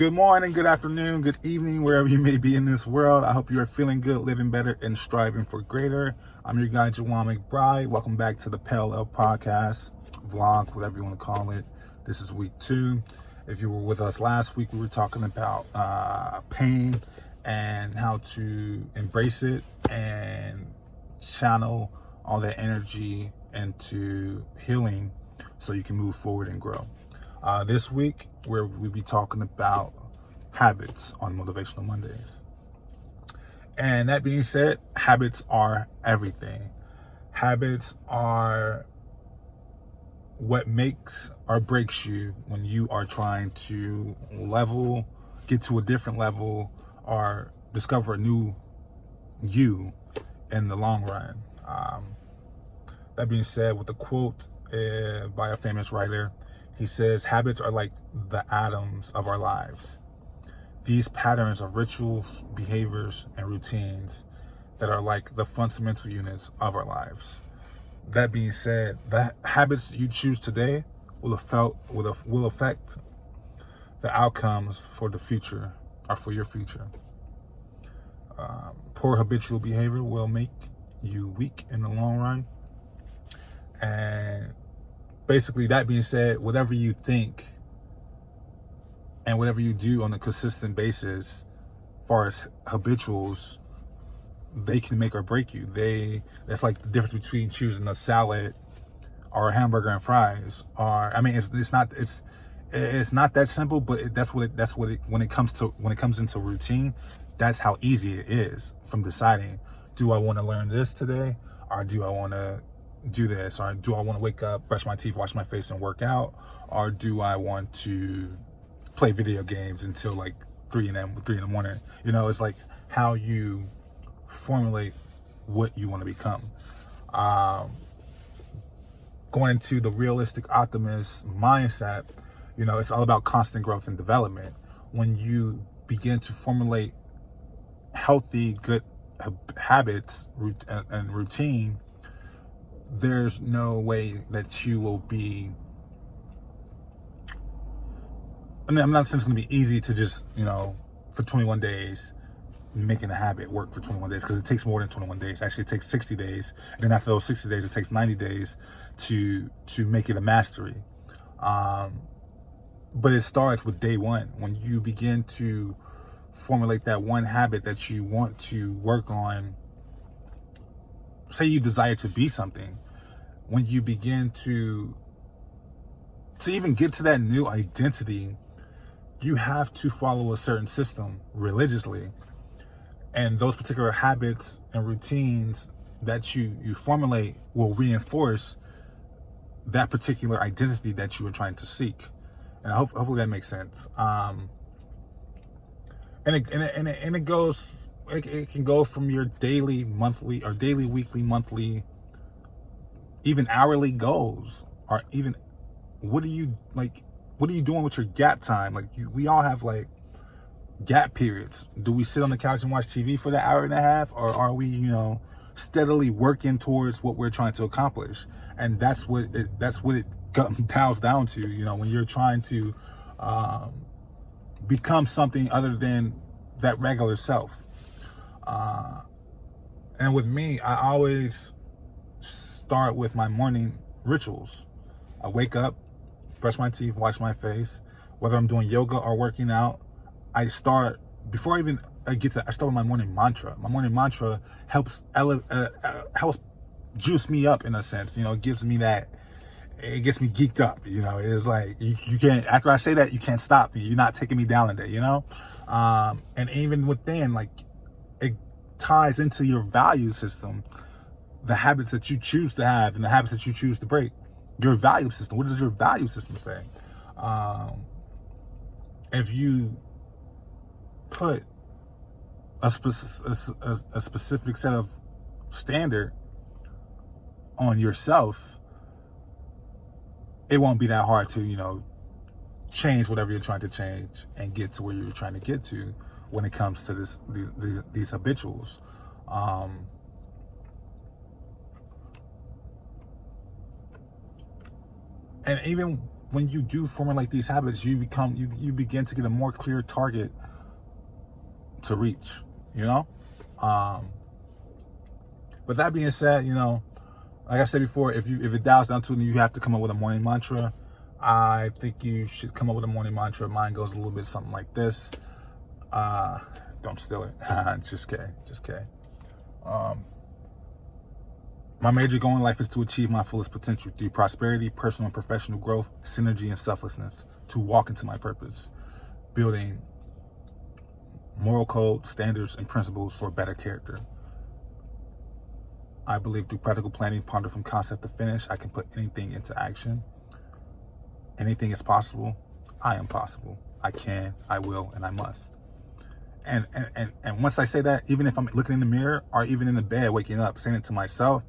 Good morning, good afternoon, good evening, wherever you may be in this world. I hope you are feeling good, living better, and striving for greater. I'm your guy, Jawan McBride. Welcome back to the Parallel Podcast, vlog, whatever you want to call it. This is week 2. If you were with us last week, we were talking about pain and how to embrace it and channel all that energy into healing so you can move forward and grow. This week, we'll be talking about habits on Motivational Mondays. And that being said, habits are everything. Habits are what makes or breaks you when you are trying to get to a different level, or discover a new you in the long run. That being said, with a quote by a famous writer, he says, habits are like the atoms of our lives. These patterns of rituals, behaviors, and routines that are like the fundamental units of our lives. That being said, the habits you choose today will affect the outcomes for the future, or for your future. Poor habitual behavior will make you weak in the long run. And basically, that being said, whatever you think and whatever you do on a consistent basis, as far as habituals, they can make or break you. That's like the difference between choosing a salad or a hamburger and fries. Or, I mean, it's not that simple, but when it comes into routine, that's how easy it is from deciding, do I want to learn this today, or do I want to do this, or do I want to wake up, brush my teeth, wash my face, and work out, or do I want to play video games until like 3 in the morning? You know, it's like how you formulate what you want to become. Going into the realistic optimist mindset, you know, it's all about constant growth and development. When you begin to formulate healthy, good habits and routine, there's no way that you will be, I mean, I'm not saying it's going to be easy to just, for 21 days, making a habit work for 21 days, because it takes more than 21 days. Actually, it takes 60 days. And then after those 60 days, it takes 90 days to make it a mastery. But it starts with day one. When you begin to formulate that one habit that you want to work on, say you desire to be something, when you begin to even get to that new identity, you have to follow a certain system religiously. And those particular habits and routines that you formulate will reinforce that particular identity that you are trying to seek. And hopefully that makes sense. And it goes, it can go from your daily, monthly, or daily, weekly, monthly, even hourly goals, or even what are you doing with your gap time? Like, we all have like gap periods. Do we sit on the couch and watch TV for that hour and a half, or are we, steadily working towards what we're trying to accomplish? And that's what it boils down to. When you're trying to become something other than that regular self. And with me, I always start with my morning rituals. I wake up, brush my teeth, wash my face. Whether I'm doing yoga or working out, I start with my morning mantra. My morning mantra helps juice me up, in a sense. It gives me it gets me geeked up. It's like you can't, after I say that, you can't stop me. You're not taking me down today. And even within, like, it ties into your value system, the habits that you choose to have and the habits that you choose to break. Your value system. What does your value system say? If you put a specific set of standard on yourself, it won't be that hard to, change whatever you're trying to change and get to where you're trying to get to when it comes to these habituals. And even when you do formulate these habits, you begin to get a more clear target to reach, you know? But that being said, you know, like I said before, if it dials down to it, you have to come up with a morning mantra. I think you should come up with a morning mantra. Mine goes a little bit something like this. Don't steal it. Just kidding. My major goal in life is to achieve my fullest potential through prosperity, personal and professional growth, synergy, and selflessness, to walk into my purpose, building moral code, standards, and principles for a better character. I believe through practical planning, ponder from concept to finish, I can put anything into action. Anything is possible. I am possible. I can, I will, and I must. And once I say that, even if I'm looking in the mirror or even in the bed, waking up, saying it to myself,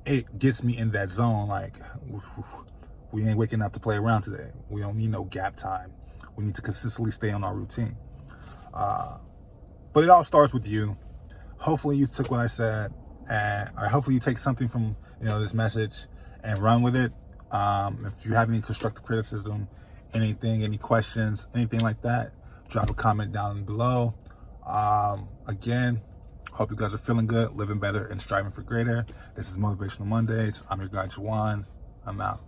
it gets me in that zone. Like, we ain't waking up to play around today. We don't need no gap time. We need to consistently stay on our routine. But it all starts with you. Hopefully you took what I said, or hopefully you take something from, you know, this message and run with it. If you have any constructive criticism, anything, any questions, anything like that, drop a comment down below. Again, hope you guys are feeling good, living better, and striving for greater. This is Motivational Mondays. I'm your guy, Juwan. I'm out.